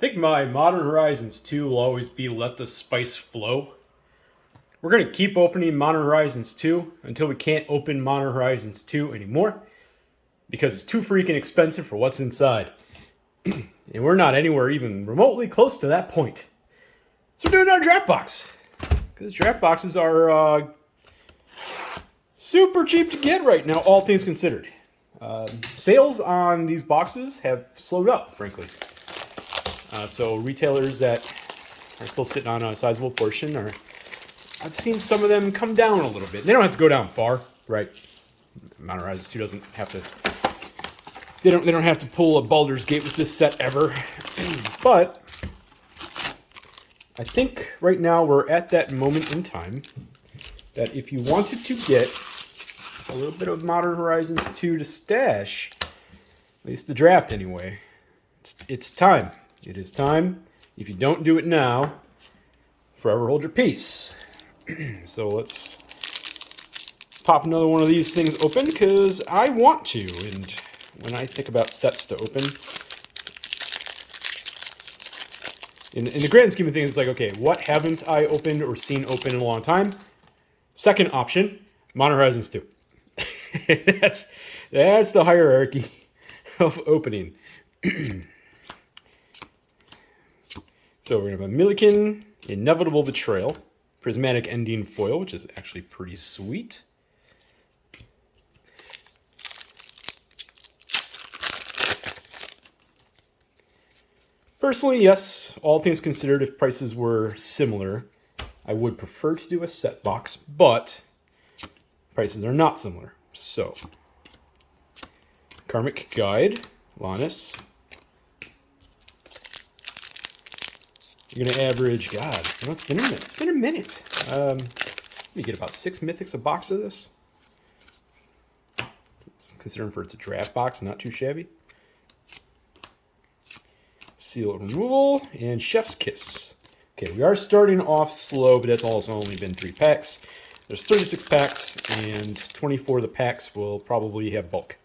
think my Modern Horizons 2 will always be let the spice flow. We're going to keep opening Modern Horizons 2 until we can't open Modern Horizons 2 anymore because it's too freaking expensive for what's inside. And we're not anywhere even remotely close to that point. So we're doing our draft box. Because draft boxes are super cheap to get right now, all things considered. Sales on these boxes have slowed up, frankly. So retailers that are still sitting on a sizable portion I've seen some of them come down a little bit. They don't have to go down far, right? Modern Horizons 2 doesn't have to. They don't have to pull a Baldur's Gate with this set ever. But I think right now we're at that moment in time that if you wanted to get a little bit of Modern Horizons 2 to stash, at least the draft anyway, it's time. It is time. If you don't do it now, forever hold your peace. So let's pop another one of these things open because I want to. And when I think about sets to open, in the grand scheme of things, it's like, okay, what haven't I opened or seen open in a long time? Second option, Modern Horizons 2. That's the hierarchy of opening. So we're going to have a Milliken, Inevitable Betrayal, Prismatic Ending Foil, which is actually pretty sweet. Personally, yes, all things considered, if prices were similar, I would prefer to do a set box, but prices are not similar. So, Karmic Guide, Lannis. You're going to average, God, it's been a minute. It's been a minute. You get about 6 mythics a box of this. Considering for it's a draft box, not too shabby. Seal of Removal and Chef's Kiss. Okay, we are starting off slow, but that's also only been 3 packs. There's 36 packs, and 24 of the packs will probably have bulk.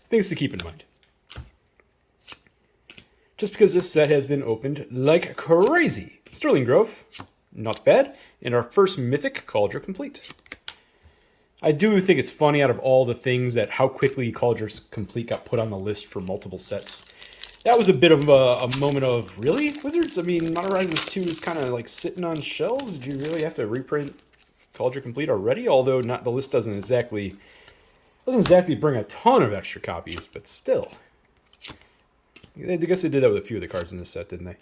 Things to keep in mind. Just because this set has been opened like crazy. Sterling Grove, not bad. And our first Mythic, Cauldron Complete. I do think it's funny out of all the things that how quickly Cauldron Complete got put on the list for multiple sets. That was a bit of a moment of, really, Wizards? I mean, Modern Horizons 2 is kind of like sitting on shelves. Did you really have to reprint Cauldron Complete already? Although the list doesn't exactly bring a ton of extra copies, but still. I guess they did that with a few of the cards in this set, didn't they?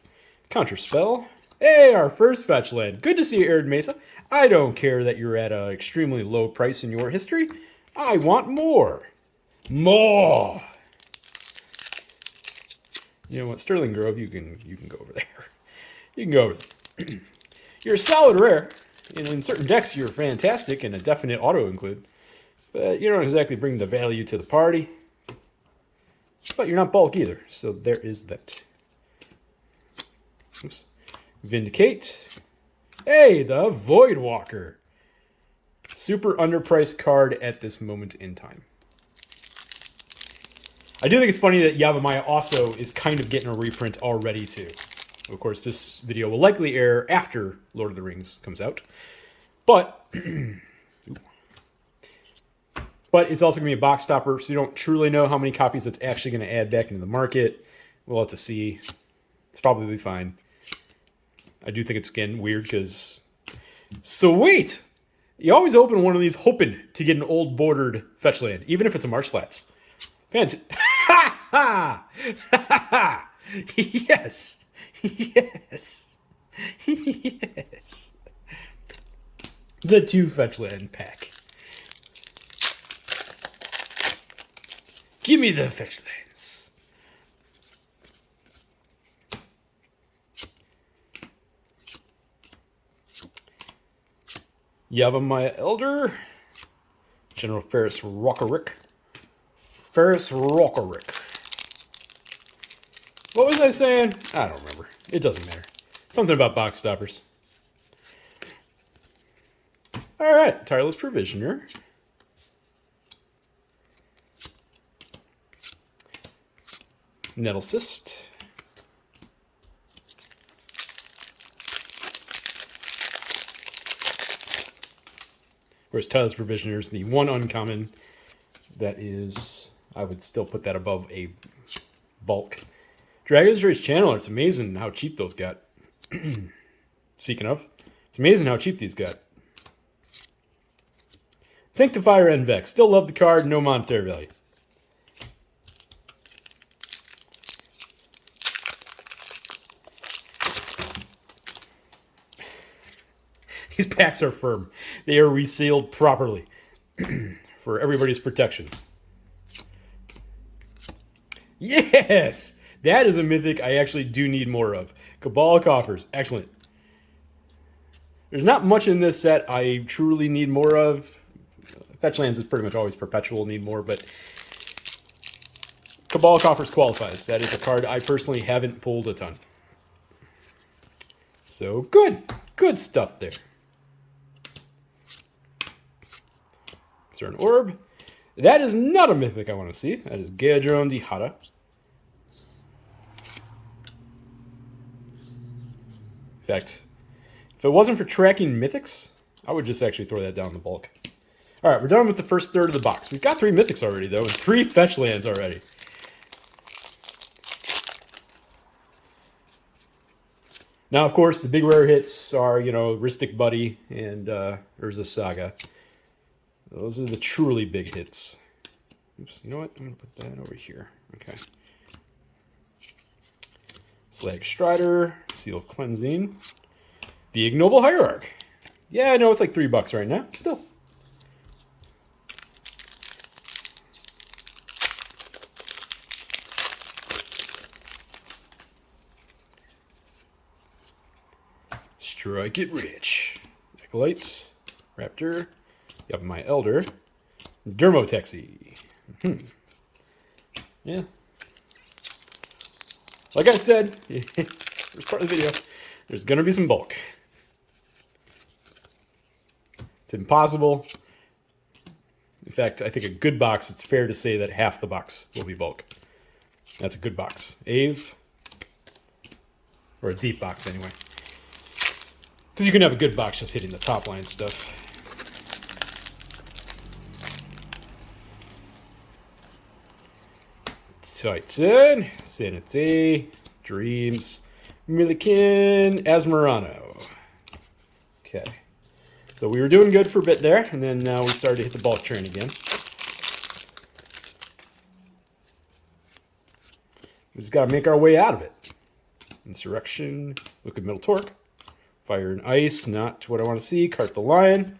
Counterspell. Hey, our first fetch land. Good to see you, Arid Mesa. I don't care that you're at an extremely low price in your history. I want more. More. You know what, Sterling Grove, you can go over there. You can go over there. You're a solid rare. And in certain decks, you're fantastic and a definite auto include. But you don't exactly bring the value to the party. But you're not bulk either, so there is that. Oops. Vindicate. Hey, the Voidwalker. Super underpriced card at this moment in time. I do think it's funny that Yavimaya also is kind of getting a reprint already, too. Of course, this video will likely air after Lord of the Rings comes out. But But it's also going to be a box stopper, so you don't truly know how many copies it's actually going to add back into the market. We'll have to see. It's probably fine. I do think it's, again, weird because... Sweet! You always open one of these hoping to get an old bordered fetch land, even if it's a Marshflats. Fantastic. Ha ha! Ha ha! Yes! Yes! Yes! The 2 fetch land pack. Give me the fetchlands. Yavimaya Elder. General Ferris Rockerick. What was I saying? I don't remember. It doesn't matter. Something about box stoppers. Alright, Tireless Provisioner. Nettlecyst. course, Tyler's Provisioner is the one uncommon that is, I would still put that above a bulk. Dragon's Race Channeler, it's amazing how cheap those got. Speaking of, it's amazing how cheap these got. Sanctifier and Vex, still love the card, no monetary value. These packs are firm. They are resealed properly for everybody's protection. Yes! That is a mythic I actually do need more of. Cabal Coffers. Excellent. There's not much in this set I truly need more of. Fetchlands is pretty much always perpetual, need more, but Cabal Coffers qualifies. That is a card I personally haven't pulled a ton. So good. Good stuff there. Is there an orb? That is not a mythic I want to see. That is Gaedron the Hada. In fact, if it wasn't for tracking mythics, I would just actually throw that down the bulk. All right, we're done with the first third of the box. We've got 3 mythics already, though, and 3 fetch lands already. Now, of course, the big rare hits are, Rhystic Buddy and Urza Saga. Those are the truly big hits. Oops, you know what? I'm going to put that over here. Okay. Slag Strider, Seal of Cleansing. The Ignoble Hierarch. Yeah, I know it's like $3 right now. Still. Strike it rich. Acolyte, Raptor, my Elder, Dermotexy. Yeah. Like I said, first part of the video, there's going to be some bulk. It's impossible. In fact, I think a good box, it's fair to say that half the box will be bulk. That's a good box. Ave. Or a deep box, anyway. Because you can have a good box just hitting the top line stuff. Titan, Sanity, Dreams, Milliken, Asmerano. Okay. So we were doing good for a bit there, and then now we started to hit the bulk train again. We just got to make our way out of it. Insurrection, Liquid Metal Torque, Fire and Ice, not what I want to see. Cart the Lion.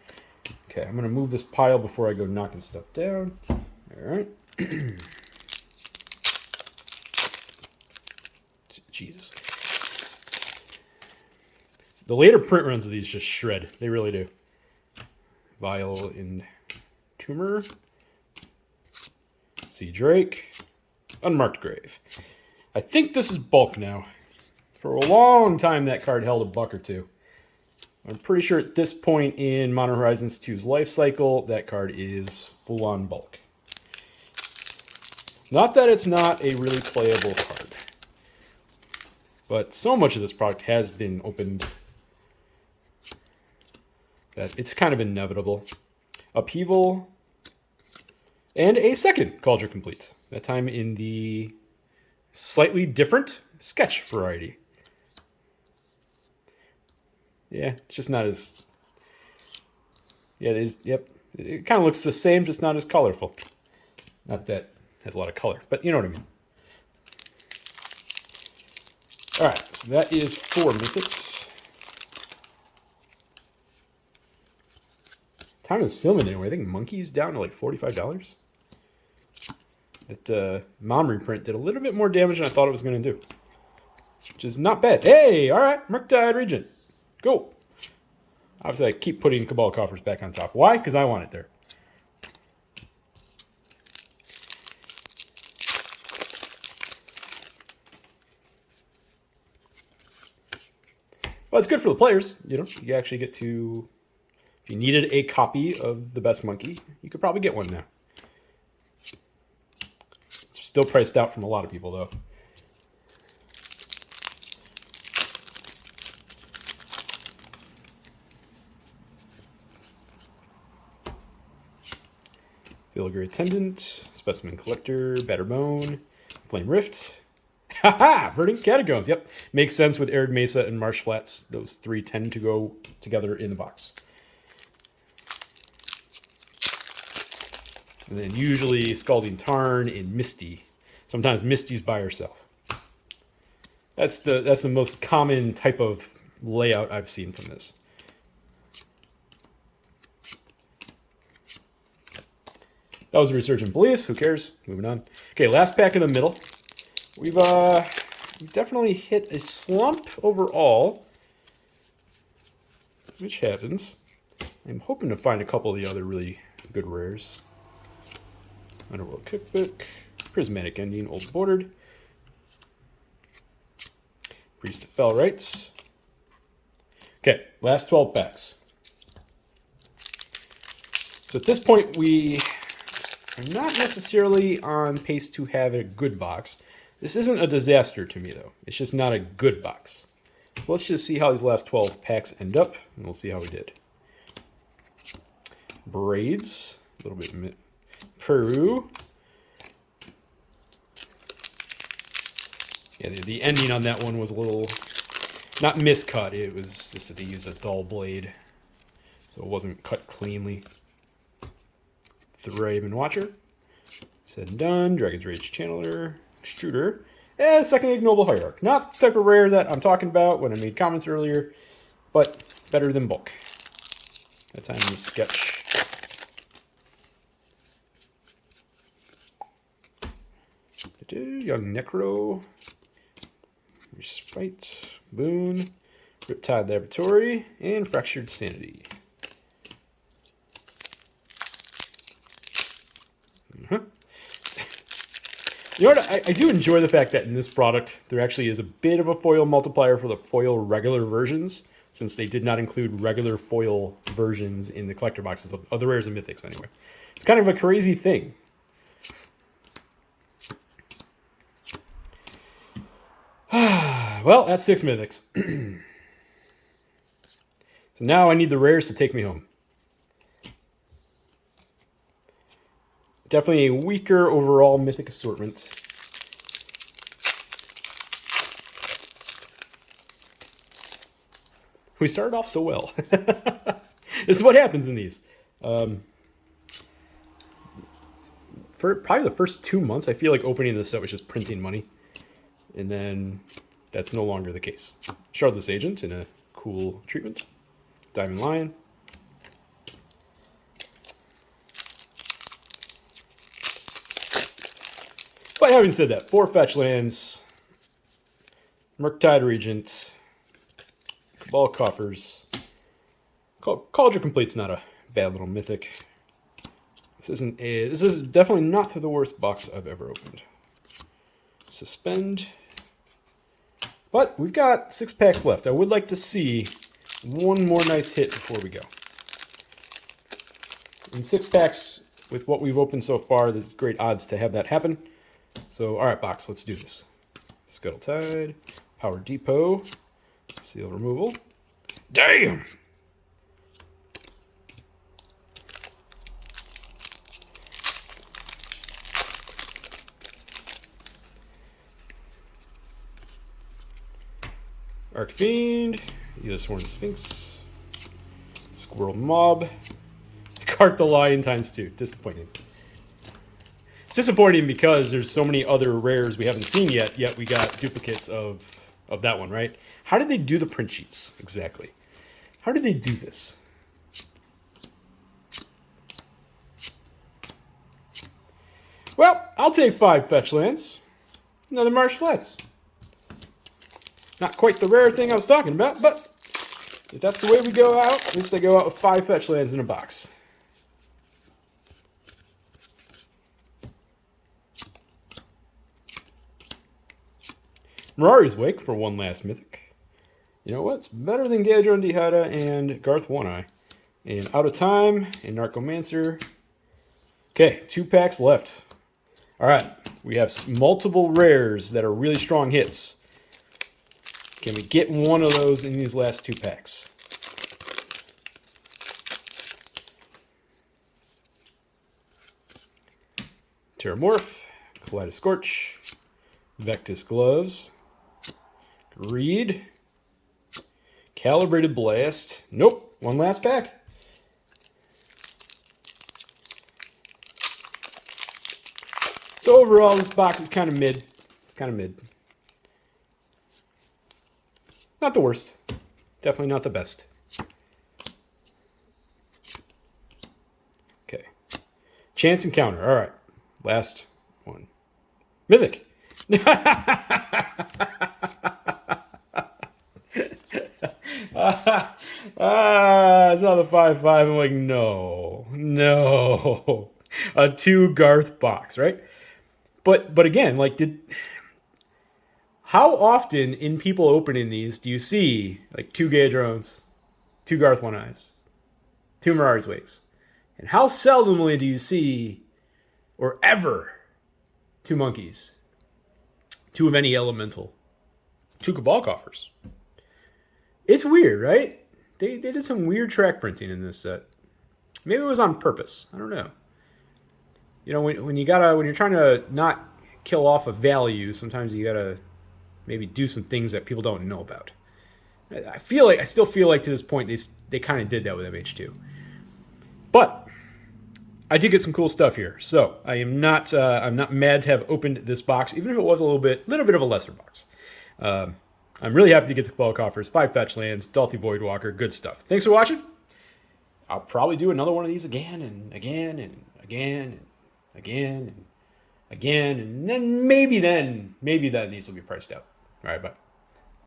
Okay, I'm going to move this pile before I go knocking stuff down. All right. Jesus. The later print runs of these just shred. They really do. Vial in Tumor. Sea Drake. Unmarked Grave. I think this is bulk now. For a long time, that card held $1 or $2. I'm pretty sure at this point in Modern Horizons 2's life cycle, that card is full-on bulk. Not that it's not a really playable card. But so much of this product has been opened that it's kind of inevitable. Upheaval. And a second Cauldron Complete. That time in the slightly different sketch variety. Yeah, it's just not as... Yeah, it is. Yep. It kind of looks the same, just not as colorful. Not that it has a lot of color, but you know what I mean. All right, so that is 4 mythics. Time is filming anyway. I think Monkey's down to like $45. That mom reprint did a little bit more damage than I thought it was going to do. Which is not bad. Hey, all right, Murktide Regent. Go. Obviously, I keep putting Cabal Coffers back on top. Why? Because I want it there. Well, it's good for the players. You actually get to... If you needed a copy of the best monkey, you could probably get one now. It's still priced out from a lot of people, though. Filigree Attendant, Specimen Collector, Batterbone, Flame Rift. Haha! Verdant Catacombs. Yep. Makes sense with Arid Mesa and Marsh Flats. Those three tend to go together in the box. And then usually Scalding Tarn and Misty. Sometimes Misty's by herself. That's the most common type of layout I've seen from this. That was a Resurgent Bliss. Who cares? Moving on. Okay, last pack in the middle. We've definitely hit a slump overall, which happens. I'm hoping to find a couple of the other really good rares. Underworld Cookbook, Prismatic Ending, Old Bordered, Priest of Fell Rites. Okay, last 12 packs. So at this point, we are not necessarily on pace to have a good box. This isn't a disaster to me, though. It's just not a good box. So let's just see how these last 12 packs end up, and we'll see how we did. Braids, a little bit of Peru. Yeah, the ending on that one was a little, not miscut, it was just that they used a dull blade, so it wasn't cut cleanly. Thraben Watcher. Said and done. Dragon's Rage Channeler. Extruder. And Second Ignoble Hierarch. Not the type of rare that I'm talking about when I made comments earlier, but better than bulk. That time in the sketch. Young Necro. Respite. Boon. Riptide Laboratory. And Fractured Sanity. You know what? I do enjoy the fact that in this product, there actually is a bit of a foil multiplier for the foil regular versions, since they did not include regular foil versions in the collector boxes of the rares and mythics anyway. It's kind of a crazy thing. Well, that's 6 mythics. So now I need the rares to take me home. Definitely a weaker overall mythic assortment. We started off so well. This is what happens in these. For probably the first 2 months, I feel like opening this set was just printing money. And then that's no longer the case. Shardless Agent in a cool treatment. Diamond Lion. But having said that, 4 fetch lands, Murktide Regent, Cabal Coffers. Cauldron Complete's not a bad little mythic. This is definitely not the worst box I've ever opened. Suspend. But we've got 6 packs left. I would like to see one more nice hit before we go. In 6 packs, with what we've opened so far, there's great odds to have that happen. So, alright, box, let's do this. Scuttle Tide, Power Depot, Seal Removal. Damn! Archfiend, Eosworn Sphinx, Squirrel Mob, Cart the Lion ×2. Disappointing. It's disappointing because there's so many other rares we haven't seen yet we got duplicates of that one, right? How did they do the print sheets, exactly? How did they do this? Well, I'll take 5 fetch lands. Another Marsh Flats. Not quite the rare thing I was talking about, but if that's the way we go out, at least I go out with 5 fetch lands in a box. Mirari's Wake for one last mythic. You know what? It's better than Gadron Dihada and Garth One Eye. And Out of Time and Narcomancer. Okay, 2 packs left. Alright, we have multiple rares that are really strong hits. Can we get one of those in these last 2 packs? Terramorph, Kaleidoscorch, Vectis Gloves, Greed, Calibrated Blast. Nope, one last pack. So overall, this box is kind of mid. It's kind of mid. Not the worst. Definitely not the best. Okay. Chance Encounter. All right. Last one. Mythic. I saw the 5/5. I'm like, no. A 2 Garth box, right? But again, like, how often in people opening these do you see like 2 Gaia Drones, 2 Garth One Eyes, 2 Mirari's Wakes, and how seldomly do you see, or ever, 2 Monkeys, 2 of any elemental, 2 Cabal Coffers? It's weird, right? They did some weird track printing in this set. Maybe it was on purpose. I don't know. You know, when you're trying to not kill off a value, sometimes you gotta maybe do some things that people don't know about. I still feel like to this point they kind of did that with MH2. But I did get some cool stuff here, so I'm not mad to have opened this box, even if it was a little bit of a lesser box. I'm really happy to get the Cabal Coffers, 5 fetch lands, Dalthy Voidwalker, good stuff. Thanks for watching. I'll probably do another one of these again and again and again and again and again, and then maybe then these will be priced out. All right, bye.